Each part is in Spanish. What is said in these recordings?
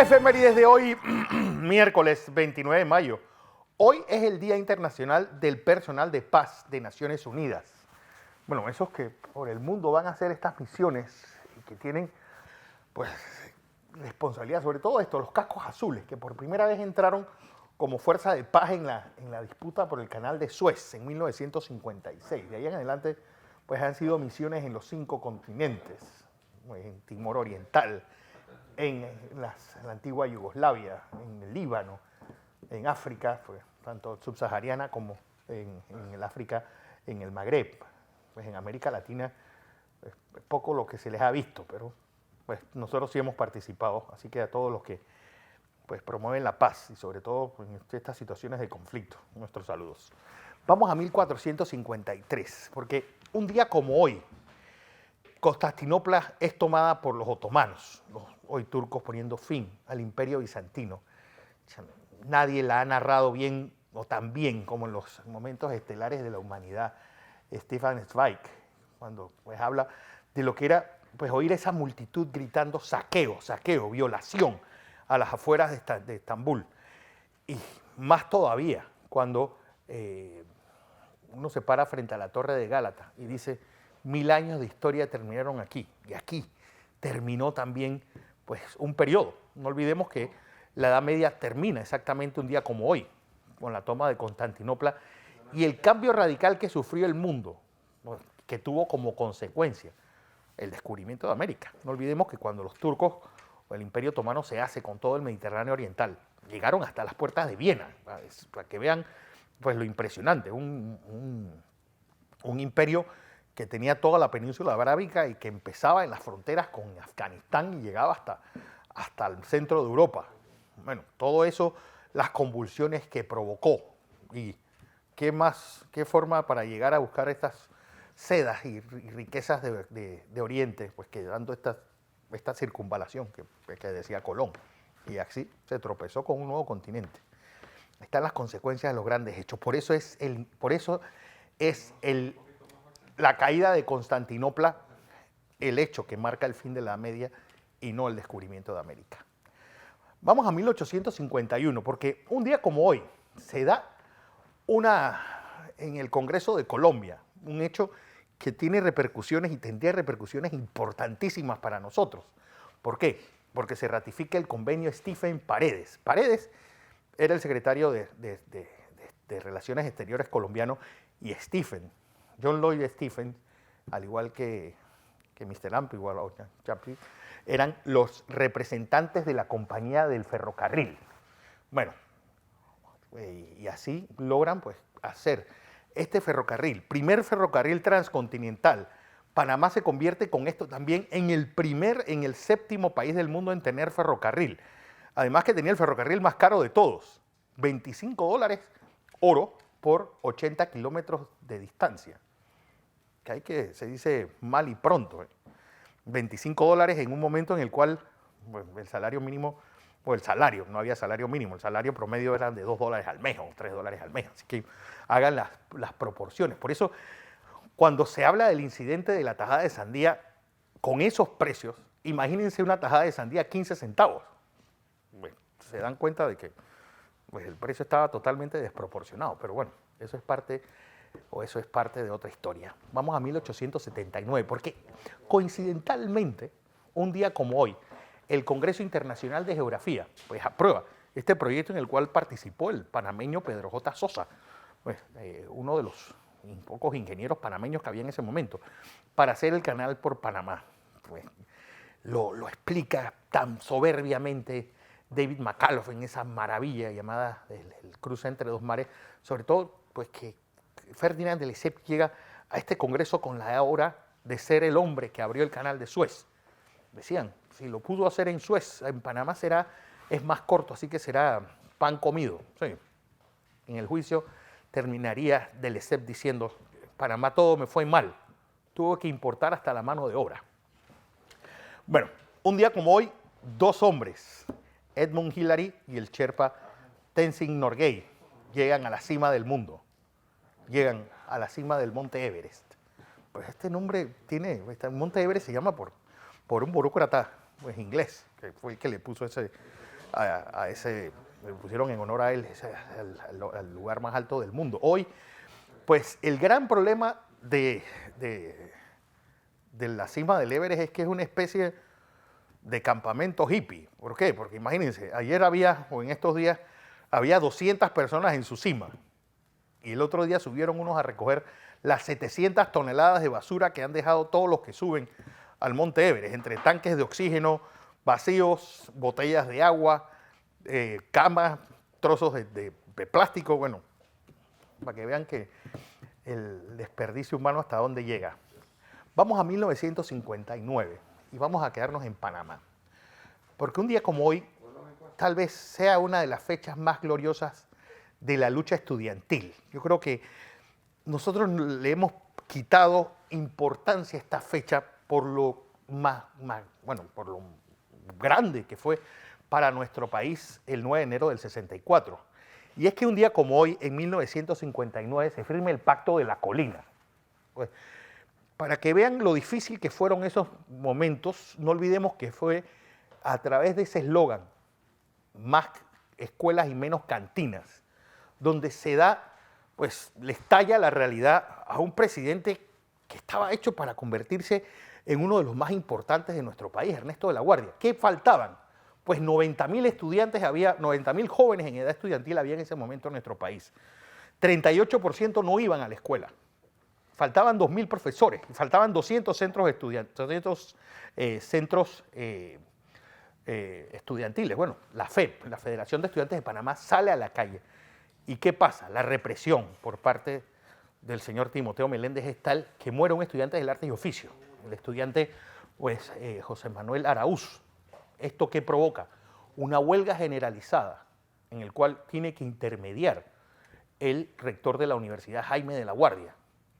Efemérides de hoy, miércoles 29 de mayo. Hoy es el Día Internacional del Personal de Paz de Naciones Unidas. Bueno, esos que por el mundo van a hacer estas misiones y que tienen, pues, responsabilidad, sobre todo esto, los cascos azules, que por primera vez entraron como fuerza de paz en la disputa por el canal de Suez en 1956. De ahí en adelante, pues han sido misiones en los 5 continentes, en Timor Oriental, en la antigua Yugoslavia, en el Líbano, en África, pues, tanto subsahariana como en el África, en el Magreb. Pues en América Latina es poco lo que se les ha visto, pero pues nosotros sí hemos participado, así que a todos los que pues promueven la paz y sobre todo en estas situaciones de conflicto, nuestros saludos. Vamos a 1453, porque un día como hoy, Constantinopla es tomada por los otomanos, los hoy turcos, poniendo fin al imperio bizantino. Nadie la ha narrado bien o tan bien como en los momentos estelares de la humanidad. Stefan Zweig, cuando pues habla de lo que era pues oír esa multitud gritando saqueo, saqueo, violación a las afueras de Estambul. Y más todavía cuando uno se para frente a la Torre de Gálata y dice 1000 años de historia terminaron aquí, y aquí terminó también pues, un periodo. No olvidemos que la Edad Media termina exactamente un día como hoy, con la toma de Constantinopla, y el cambio radical que sufrió el mundo, que tuvo como consecuencia el descubrimiento de América. No olvidemos que cuando los turcos o el Imperio Otomano se hace con todo el Mediterráneo Oriental, llegaron hasta las puertas de Viena, para que vean pues, lo impresionante, un imperio que tenía toda la península arábica y que empezaba en las fronteras con Afganistán y llegaba hasta el centro de Europa. Bueno, todo eso, las convulsiones que provocó y qué forma para llegar a buscar estas sedas y riquezas de Oriente, pues que dando esta circunvalación que decía Colón. Y así se tropezó con un nuevo continente. Están las consecuencias de los grandes hechos. Por eso es la caída de Constantinopla el hecho que marca el fin de la Edad Media y no el descubrimiento de América. Vamos a 1851, porque un día como hoy se da en el Congreso de Colombia, un hecho que tiene repercusiones y tendría repercusiones importantísimas para nosotros. ¿Por qué? Porque se ratifica el convenio Stephen Paredes. Paredes era el secretario de Relaciones Exteriores colombiano y Stephen, John Lloyd Stephen, al igual que Mr. Amp, igual a Chaplin, eran los representantes de la compañía del ferrocarril. Bueno, y así logran pues, hacer este ferrocarril, primer ferrocarril transcontinental. Panamá se convierte con esto también en el 7º país del mundo en tener ferrocarril. Además que tenía el ferrocarril más caro de todos, $25 oro por 80 kilómetros de distancia. Que se dice mal y pronto. $25 en un momento en el cual bueno, el salario mínimo, o el salario, no había salario mínimo, el salario promedio era de $2 al mes o $3 al mes. Así que hagan las proporciones. Por eso, cuando se habla del incidente de la tajada de sandía, con esos precios, imagínense una tajada de sandía a 15 centavos. Bueno, se dan cuenta de que pues, el precio estaba totalmente desproporcionado, pero bueno, eso es parte de otra historia. Vamos a 1879, porque coincidentalmente, un día como hoy, el Congreso Internacional de Geografía pues, aprueba este proyecto en el cual participó el panameño Pedro J. Sosa, pues, uno de los pocos ingenieros panameños que había en ese momento, para hacer el canal por Panamá. Pues, lo explica tan soberbiamente David McCullough en esa maravilla llamada el cruce entre dos mares, sobre todo pues que Ferdinand de Lesseps llega a este congreso con la obra de ser el hombre que abrió el canal de Suez. Decían, si lo pudo hacer en Suez, en Panamá es más corto, así que será pan comido. Sí. En el juicio terminaría de Lesseps diciendo, Panamá todo me fue mal, tuvo que importar hasta la mano de obra. Bueno, un día como hoy, 2 hombres, Edmund Hillary y el Sherpa Tenzing Norgay, llegan a la cima del mundo. Llegan a la cima del Monte Everest. Pues este nombre el Monte Everest se llama por un burócrata pues, inglés, que fue el que le puso ese, le pusieron en honor a él, al lugar más alto del mundo. Hoy, pues el gran problema de la cima del Everest es que es una especie de campamento hippie. ¿Por qué? Porque imagínense, ayer había, o en estos días, había 200 personas en su cima. Y el otro día subieron unos a recoger las 700 toneladas de basura que han dejado todos los que suben al Monte Everest, entre tanques de oxígeno vacíos, botellas de agua, camas, trozos de plástico, bueno, para que vean que el desperdicio humano hasta dónde llega. Vamos a 1959 y vamos a quedarnos en Panamá, porque un día como hoy tal vez sea una de las fechas más gloriosas de la lucha estudiantil. Yo creo que nosotros le hemos quitado importancia a esta fecha por lo por lo grande que fue para nuestro país el 9 de enero del 64. Y es que un día como hoy, en 1959, se firma el Pacto de la Colina. Pues, para que vean lo difícil que fueron esos momentos, no olvidemos que fue a través de ese eslogan, más escuelas y menos cantinas, donde se da, pues le estalla la realidad a un presidente que estaba hecho para convertirse en uno de los más importantes de nuestro país, Ernesto de la Guardia. ¿Qué faltaban? Pues 90.000 estudiantes había, 90.000 jóvenes en edad estudiantil había en ese momento en nuestro país. 38% no iban a la escuela. Faltaban 2.000 profesores, faltaban 200 centros estudiantiles. Bueno, la FEP, la Federación de Estudiantes de Panamá, sale a la calle. ¿Y qué pasa? La represión por parte del señor Timoteo Meléndez es tal que muere un estudiante del arte y oficio, el estudiante pues, José Manuel Araúz. ¿Esto qué provoca? Una huelga generalizada en el cual tiene que intermediar el rector de la Universidad, Jaime de la Guardia.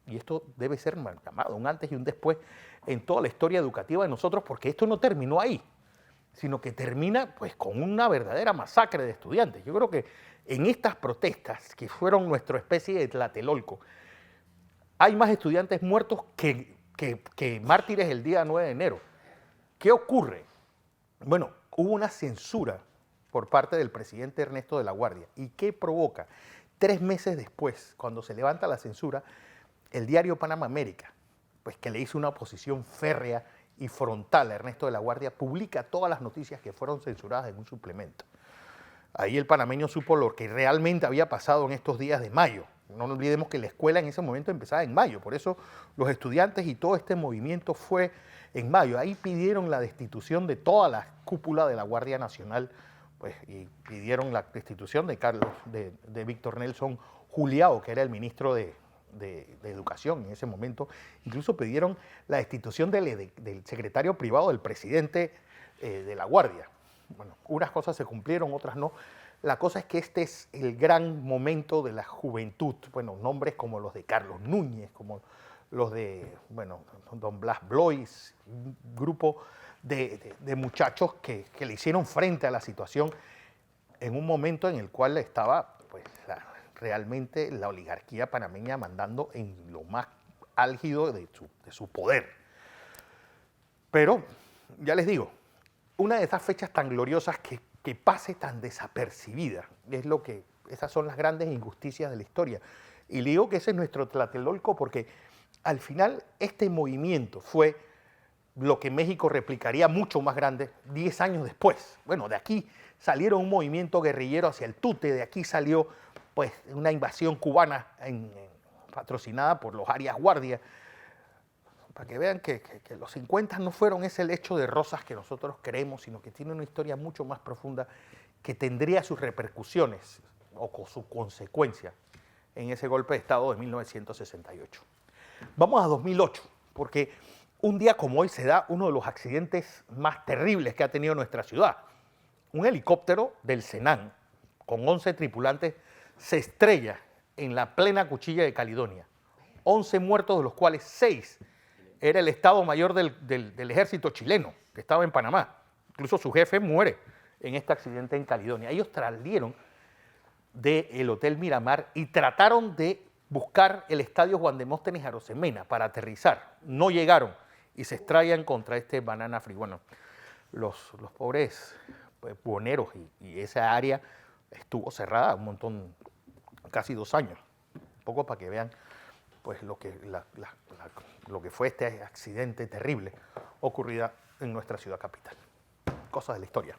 Y esto debe ser llamado un antes y un después en toda la historia educativa de nosotros, porque esto no terminó ahí, sino que termina pues, con una verdadera masacre de estudiantes. Yo creo que en estas protestas, que fueron nuestra especie de Tlatelolco, hay más estudiantes muertos que mártires el día 9 de enero. ¿Qué ocurre? Bueno, hubo una censura por parte del presidente Ernesto de la Guardia. ¿Y qué provoca? 3 meses después, cuando se levanta la censura, el diario Panamá América, pues que le hizo una oposición férrea y frontal a Ernesto de la Guardia, publica todas las noticias que fueron censuradas en un suplemento. Ahí el panameño supo lo que realmente había pasado en estos días de mayo. No olvidemos que la escuela en ese momento empezaba en mayo, por eso los estudiantes y todo este movimiento fue en mayo. Ahí pidieron la destitución de toda la cúpula de la Guardia Nacional, pues, y pidieron la destitución de Víctor Nelson Juliao, que era el ministro de Educación en ese momento. Incluso pidieron la destitución del secretario privado del presidente de la Guardia. Bueno, unas cosas se cumplieron, otras no. La cosa es que este es el gran momento de la juventud. Bueno, nombres como los de Carlos Núñez, como los de, bueno, don Blas Blois, un grupo de muchachos que le hicieron frente a la situación en un momento en el cual estaba, pues, realmente la oligarquía panameña mandando en lo más álgido de su poder. Pero, ya les digo, una de esas fechas tan gloriosas que pase tan desapercibida, esas son las grandes injusticias de la historia. Y le digo que ese es nuestro Tlatelolco porque al final este movimiento fue lo que México replicaría mucho más grande 10 años después. Bueno, de aquí salieron un movimiento guerrillero hacia el Tute, de aquí salió pues una invasión cubana patrocinada por los Arias Guardia, para que vean que los 50 no fueron ese lecho de rosas que nosotros creemos, sino que tiene una historia mucho más profunda que tendría sus repercusiones o con su consecuencia en ese golpe de Estado de 1968. Vamos a 2008, porque un día como hoy se da uno de los accidentes más terribles que ha tenido nuestra ciudad. Un helicóptero del Senan, con 11 tripulantes, se estrella en la plena Cuchilla de Caledonia. 11 muertos, de los cuales 6 era el Estado Mayor del Ejército chileno, que estaba en Panamá. Incluso su jefe muere en este accidente en Caledonia. Ellos salieron del Hotel Miramar y trataron de buscar el estadio Juan Demóstenes Arosemena para aterrizar. No llegaron y se estrellan contra este Banana Free. Bueno, los pobres buhoneros y esa área estuvo cerrada un montón, casi 2 años. Un poco para que vean pues, lo que fue este accidente terrible ocurrida en nuestra ciudad capital. Cosas de la historia.